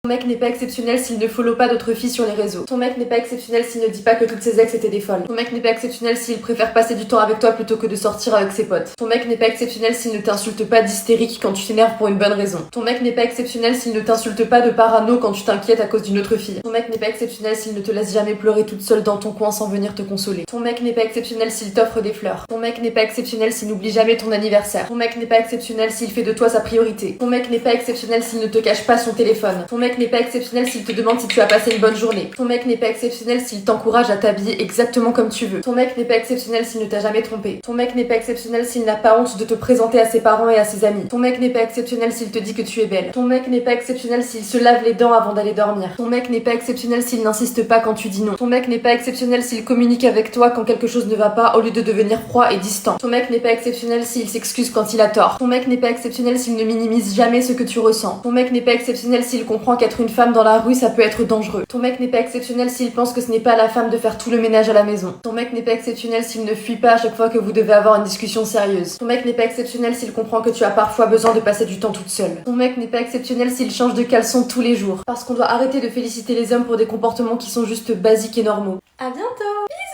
Ton mec n'est pas exceptionnel s'il ne follow pas d'autres filles sur les réseaux. Ton mec n'est pas exceptionnel s'il ne dit pas que toutes ses ex étaient des folles. Ton mec n'est pas exceptionnel s'il préfère passer du temps avec toi plutôt que de sortir avec ses potes. Ton mec n'est pas exceptionnel s'il ne t'insulte pas d'hystérique quand tu t'énerves pour une bonne raison. Ton mec n'est pas exceptionnel s'il ne t'insulte pas de parano quand tu t'inquiètes à cause d'une autre fille. Ton mec n'est pas exceptionnel s'il ne te laisse jamais pleurer toute seule dans ton coin sans venir te consoler. Ton mec n'est pas exceptionnel s'il t'offre des fleurs. Ton mec n'est pas exceptionnel s'il n'oublie jamais ton anniversaire. Ton mec n'est pas exceptionnel s'il fait de toi sa priorité. Ton mec n'est pas exceptionnel s'il ne te cache pas son téléphone. Ton mec n'est pas exceptionnel s'il te demande si tu as passé une bonne journée. Ton mec n'est pas exceptionnel s'il t'encourage à t'habiller exactement comme tu veux. Ton mec n'est pas exceptionnel s'il ne t'a jamais trompé. Ton mec n'est pas exceptionnel s'il n'a pas honte de te présenter à ses parents et à ses amis. Ton mec n'est pas exceptionnel s'il te dit que tu es belle. Ton mec n'est pas exceptionnel s'il se lave les dents avant d'aller dormir. Ton mec n'est pas exceptionnel s'il n'insiste pas quand tu dis non. Ton mec n'est pas exceptionnel s'il communique avec toi quand quelque chose ne va pas au lieu de devenir froid et distant. Ton mec n'est pas exceptionnel s'il s'excuse quand il a tort. Ton mec n'est pas exceptionnel s'il ne minimise jamais ce que tu ressens. Ton mec n'est pas exceptionnel s'il comprend qu'être une femme dans la rue ça peut être dangereux. Ton mec n'est pas exceptionnel s'il pense que ce n'est pas à la femme de faire tout le ménage à la maison. Ton mec n'est pas exceptionnel s'il ne fuit pas à chaque fois que vous devez avoir une discussion sérieuse. Ton mec n'est pas exceptionnel s'il comprend que tu as parfois besoin de passer du temps toute seule. Ton mec n'est pas exceptionnel s'il change de caleçon tous les jours. Parce qu'on doit arrêter de féliciter les hommes pour des comportements qui sont juste basiques et normaux. À bientôt! Bisous!